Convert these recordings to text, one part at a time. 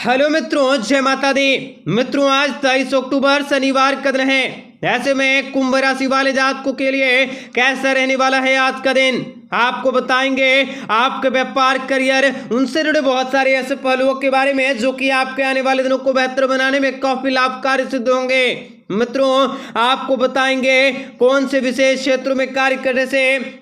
Hello मित्रों, जय माता दी। मित्रों, आज 23 अक्टूबर शनिवार का दिन है। ऐसे में कुंभ राशि वाले जातकों के लिए कैसा रहने वाला है आज का दिन, आपको बताएंगे। आपके व्यापार, करियर, उनसे जुड़े बहुत सारे ऐसे पहलुओं के बारे में जो कि आपके आने वाले दिनों को बेहतर बनाने में काफी लाभकारी सिद्ध होंगे। मित्रों, आपको बताएंगे कौन से विशेष क्षेत्रों में कार्य करने से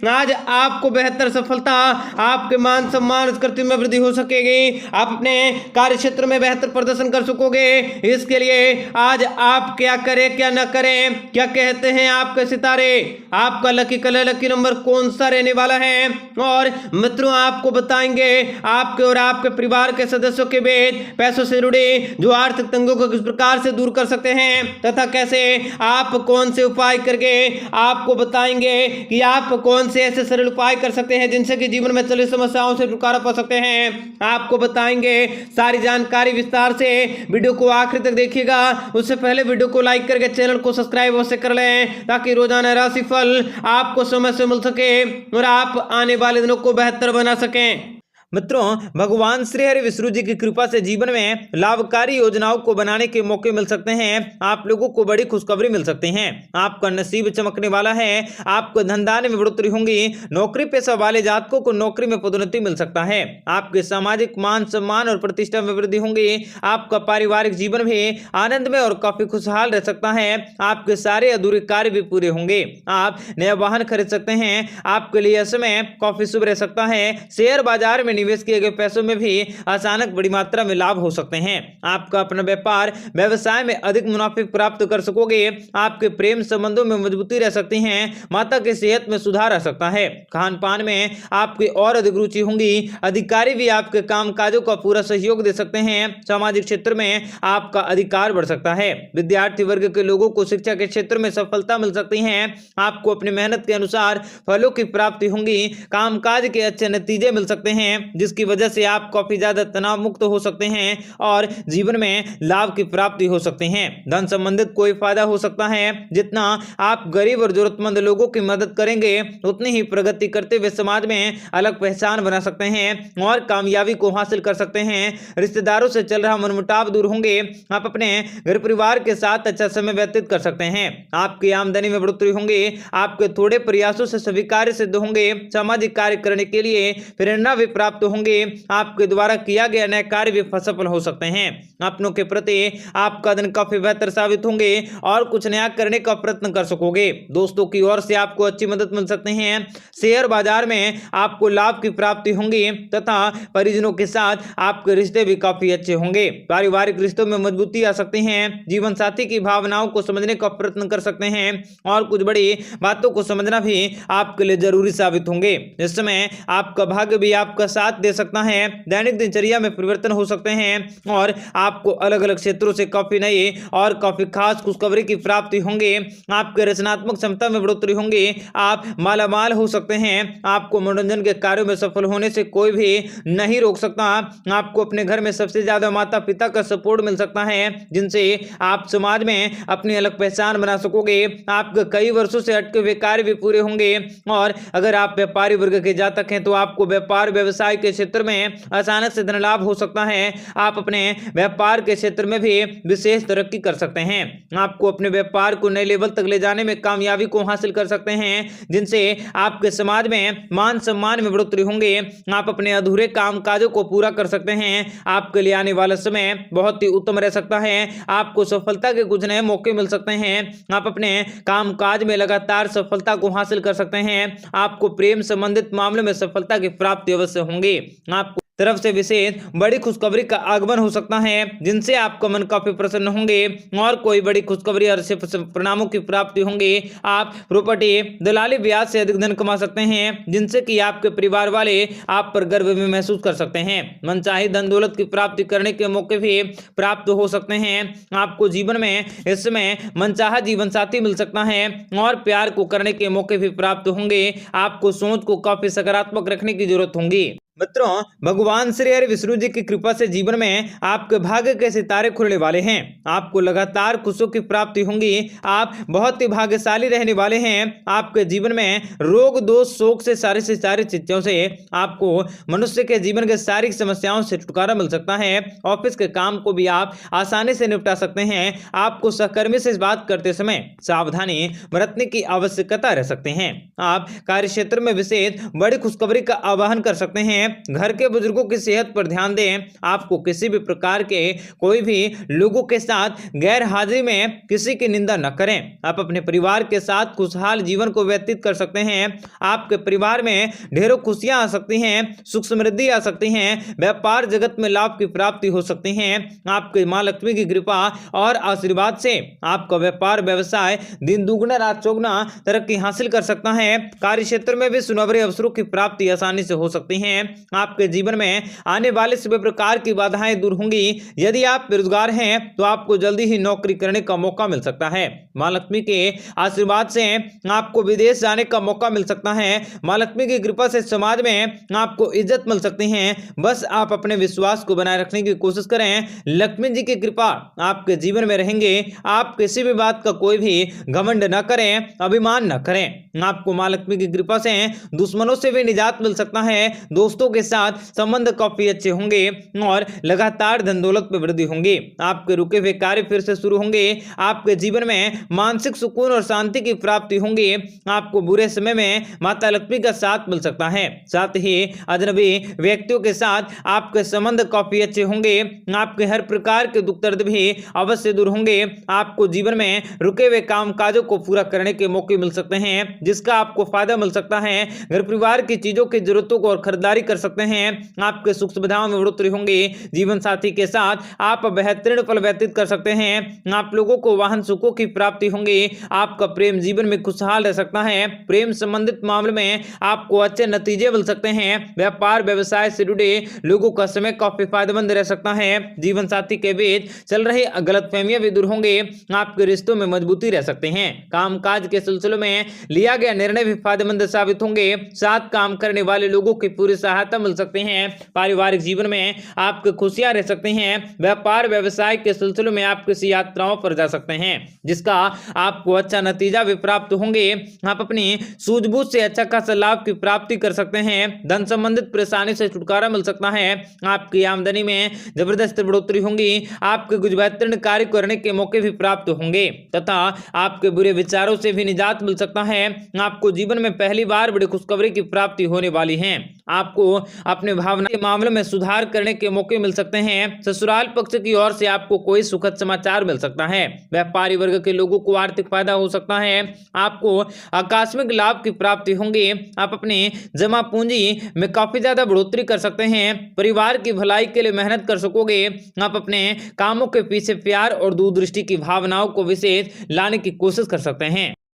आज आपको बेहतर सफलता, आपके मान सम्मान, कृति में वृद्धि हो सकेगी। आप अपने कार्य क्षेत्र में बेहतर प्रदर्शन कर सकोगे। इसके लिए आज आप क्या करें क्या न करें, क्या कहते हैं आपके सितारे, आपका लकी कलर, लकी नंबर कौन सा रहने वाला है, और मित्रों आपको बताएंगे आपके और आपके परिवार के सदस्यों के बीच पैसों से जुड़े जो आर्थिक तंगों को किस प्रकार से दूर कर सकते हैं, तथा कैसे आप कौन से उपाय करके आपको बताएंगे कि आप कौन से ऐसे सरल उपाय कर सकते हैं जिनसे कि जीवन में चली समस्याओं से छुटकारा पा सकते हैं। आपको बताएंगे सारी जानकारी विस्तार से। वीडियो को आखिर तक देखिएगा। उससे पहले वीडियो को लाइक करके चैनल को सब्सक्राइब अवश्य कर लें ताकि रोजाना राशिफल आपको समय से मिल सके और आप आने वाले दिनों को बेहतर बना सकें। मित्रों, भगवान श्री हरि विष्णु जी की कृपा से जीवन में लाभकारी योजनाओं को बनाने के मौके मिल सकते हैं। आप लोगों को बड़ी खुशखबरी मिल सकती है। आपका नसीब चमकने वाला है। आपको धनदान में बढ़ोतरी होंगी। नौकरी पेशा वाले जातकों को नौकरी में पदोन्नति मिल सकता है। आपके सामाजिक मान सम्मान और प्रतिष्ठा में वृद्धि होंगी। आपका पारिवारिक जीवन भी आनंद में और काफी खुशहाल रह सकता है। आपके सारे अधूरे कार्य भी पूरे होंगे। आप नया वाहन खरीद सकते हैं। आपके लिए समय काफी शुभ रह सकता है। शेयर बाजार में निवेश किए गए पैसों में भी अचानक बड़ी मात्रा में लाभ हो सकते हैं। आपका अपना व्यापार व्यवसाय में अधिक मुनाफे प्राप्त कर सकोगे। आपके प्रेम संबंधों में मजबूती रह सकती है। माता की सेहत में सुधार आ सकता है। खान पान में आपकी और अधिक रुचि होंगी। अधिकारी भी आपके काम काजों का पूरा सहयोग दे सकते हैं। सामाजिक क्षेत्र में आपका अधिकार बढ़ सकता है। विद्यार्थी वर्ग के लोगों को शिक्षा के क्षेत्र में सफलता मिल सकती है। आपको अपनी मेहनत के अनुसार फलों की प्राप्ति होंगी। कामकाज के अच्छे नतीजे मिल सकते हैं जिसकी वजह से आप काफी ज्यादा तनाव मुक्त हो सकते हैं और जीवन में लाभ की प्राप्ति हो सकते हैं। धन संबंधित कोई फायदा हो सकता है। जितना आप गरीब और जरूरतमंद लोगों की मदद करेंगे उतनी ही प्रगति करते हुए समाज में अलग पहचान बना सकते हैं और कामयाबी को हासिल कर सकते हैं। रिश्तेदारों से चल रहा मनमुटाव दूर होंगे। आप अपने घर परिवार के साथ अच्छा समय व्यतीत कर सकते हैं। आपकी आमदनी में बढ़ोतरी होंगी। आपके थोड़े प्रयासों से सभी कार्य सिद्ध होंगे। सामाजिक कार्य करने के लिए प्रेरणा भी प्राप्त होंगे। आपके द्वारा किया गया नया कार्य भी सफल हो सकते हैं। अपनों के प्रति आपका दिन काफी बेहतर साबित होंगे और कुछ नया करने का प्रयत्न कर सकोगे। दोस्तों की ओर से आपको अच्छी मदद मिल सकती है। शेयर बाजार में आपको लाभ की प्राप्ति होंगी तथा परिजनों के साथ आपके रिश्ते भी काफी अच्छे होंगे। पारिवारिक रिश्तों में मजबूती आ सकती है। जीवन साथी की भावनाओं को समझने का प्रयत्न कर सकते हैं और कुछ बड़ी बातों को समझना भी आपके लिए जरूरी साबित होंगे। इस समय आपका भाग्य भी आपका साथ दे सकता है। दैनिक दिनचर्या में परिवर्तन हो सकते हैं और आपको अलग अलग क्षेत्रों से काफी नई और काफी खास खुशखबरी की प्राप्ति होंगे। आपके रचनात्मक क्षमता में बढ़ोतरी होंगी। आप मालामाल हो सकते हैं। आपको मनोरंजन के कार्यों में सफल होने से कोई भी नहीं रोक सकता। आपको अपने घर में सबसे ज्यादा माता पिता का सपोर्ट मिल सकता है जिनसे आप समाज में अपनी अलग पहचान बना सकोगे। आपके कई वर्षों से अटके हुए कार्य भी पूरे होंगे और अगर आप व्यापारी वर्ग के जातक हैं तो आपको व्यापार व्यवसाय के क्षेत्र में अचानक से धन लाभ हो सकता है। आप अपने व्यापार के क्षेत्र में भी विशेष तरक्की कर सकते हैं। आपको अपने व्यापार को नए लेवल तक ले जाने में कामयाबी को हासिल कर सकते हैं जिनसे आपके समाज में मान सम्मान में बढ़ोतरी होंगे। आप अपने अधूरे काम काजों को पूरा कर सकते हैं। आपके लिए आने वाला समय बहुत ही उत्तम रह सकता है। आपको सफलता के कुछ नए मौके मिल सकते हैं। आप अपने काम काज में लगातार सफलता को हासिल कर सकते हैं। आपको प्रेम संबंधित मामलों में सफलता की प्राप्ति अवश्य होंगी। आपको तरफ से विशेष बड़ी खुशखबरी का आगमन हो सकता है जिनसे आपका मन काफी प्रसन्न होंगे और कोई बड़ी खुशखबरी और परिणामों की प्राप्ति होंगी। आप प्रॉपर्टी दलाली ब्याज से अधिक धन कमा सकते हैं जिनसे कि आपके परिवार वाले आप पर गर्व भी महसूस कर सकते हैं। मनचाही धन दौलत की प्राप्ति करने के मौके भी प्राप्त हो सकते हैं। आपको जीवन में इस समय मनचाहा जीवन साथी मिल सकता है और प्यार को करने के मौके भी प्राप्त होंगे। आपको सोच को काफी सकारात्मक रखने की जरूरत होगी। मित्रों, भगवान श्री हरि विष्णु जी की कृपा से जीवन में आपके भाग्य के सितारे खुलने वाले हैं। आपको लगातार खुशियों की प्राप्ति होंगी। आप बहुत ही भाग्यशाली रहने वाले हैं। आपके जीवन में रोग दोष शोक से सारी चीजों से आपको मनुष्य के जीवन के सारी समस्याओं से छुटकारा मिल सकता है। ऑफिस के काम को भी आप आसानी से निपटा सकते हैं। आपको सहकर्मी से बात करते समय सावधानी बरतने की आवश्यकता रह सकते हैं। आप कार्य क्षेत्र में विशेष बड़ी खुशखबरी का आह्वान कर सकते हैं। घर के बुजुर्गों की सेहत पर ध्यान दें। आपको किसी भी प्रकार के कोई भी लोगों के साथ गैर हाजिरी में किसी की निंदा न करें। आप अपने परिवार के साथ खुशहाल जीवन को व्यतीत कर सकते हैं। आपके परिवार में ढेरों खुशियां आ सकती हैं, सुख समृद्धि आ सकती हैं, व्यापार जगत में लाभ की प्राप्ति हो सकती है। आपके मां लक्ष्मी की कृपा और आशीर्वाद से आपका व्यापार व्यवसाय दिन दुगना रात चौगुना तरक्की हासिल कर सकता है। कार्य क्षेत्र में भी सुनहरे अवसरों की प्राप्ति आसानी से हो सकती है। आपके जीवन में आने वाले सभी प्रकार की बाधाएं दूर होंगी। यदि आप बेरोजगार हैं तो आपको जल्दी ही नौकरी करने का मौका मिल सकता है। मां लक्ष्मी के आशीर्वाद से आपको विदेश जाने का मौका मिल सकता है। मां लक्ष्मी की कृपा से समाज में आपको इज्जत मिल सकती है। बस आप अपने विश्वास को बनाए रखने की कोशिश करें। लक्ष्मी जी की कृपा आपके जीवन में रहेंगे। आप किसी भी बात का कोई भी घमंड न करें, अभिमान न करें। आपको मां लक्ष्मी की कृपा से दुश्मनों से भी निजात मिल सकता है। दोस्तों के साथ संबंध काफी अच्छे होंगे और लगातार धन दौलत में वृद्धि होंगी। आपके रुके हुए कार्य फिर से शुरू होंगे। आपके जीवन में मानसिक सुकून और शांति की प्राप्ति होंगी। आपको बुरे समय में माता लक्ष्मी का साथ मिल सकता है। साथ ही अजनबी व्यक्तियों के साथ आपके संबंध काफी अच्छे होंगे। आपके हर प्रकार के दुख दर्द भी अवश्य दूर होंगे। आपको जीवन में रुके हुए काम काजों को पूरा करने के मौके मिल सकते हैं, जिसका आपको फायदा मिल सकता है। घर परिवार की चीजों की जरूरतों को और खरीदारी कर सकते हैं। आपके सुख सुविधाओं में बढ़ोतरी होंगी। जीवन साथी के साथ आप बेहतरीन पल व्यतीत कर सकते हैं। आप लोगों को वाहन सुखों की प्राप्ति होंगी। आपका प्रेम जीवन में खुशहाल रह सकता है। प्रेम संबंधित मामले में आपको अच्छे नतीजे मिल सकते हैं। व्यापार व्यवसाय से जुड़े लोगों का समय काफी फायदेमंद रह सकता है। जीवन साथी के बीच चल रही गलतफहमियां भी दूर होंगे। आपके रिश्तों में मजबूती रह सकते हैं। कामकाज के सिलसिले में लिया गया निर्णय भी फायदेमंद साबित होंगे। साथ काम करने वाले लोगों की पूरी सहायता मिल सकती है। पारिवारिक जीवन में आपके खुशियां रह सकती हैं। व्यापार व्यवसाय के सिलसिले में आप किसी यात्राओं पर जा सकते हैं, जिसका आपको अच्छा नतीजा भी प्राप्त होंगे। आप अपनी सूझबूझ से अच्छा खासा लाभ की प्राप्ति कर सकते हैं। धन संबंधित परेशानी से छुटकारा मिल सकता है। आपकी आमदनी में जबरदस्त बढ़ोतरी होंगी। आपके कुछ बेहतरीन कार्य करने के मौके भी प्राप्त होंगे तथा आपके बुरे विचारों से भी निजात मिल सकता है। आपको जीवन में पहली बार बड़ी खुशखबरी की प्राप्ति होने वाली है। आपको अपने भावना के मामले में सुधार करने के मौके मिल सकते हैं। ससुराल पक्ष की ओर से आपको कोई सुखद समाचार मिल सकता है। व्यापारी वर्ग के लोगों को आर्थिक फायदा हो सकता है। आपको आकस्मिक लाभ की प्राप्ति होंगी। आप अपनी जमा पूंजी में काफी ज्यादा बढ़ोतरी कर सकते हैं। परिवार की भलाई के लिए मेहनत कर सकोगे। आप अपने कामों के पीछे प्यार और दूरदृष्टि की भावनाओं को विशेष लाने की कोशिश कर सकते हैं।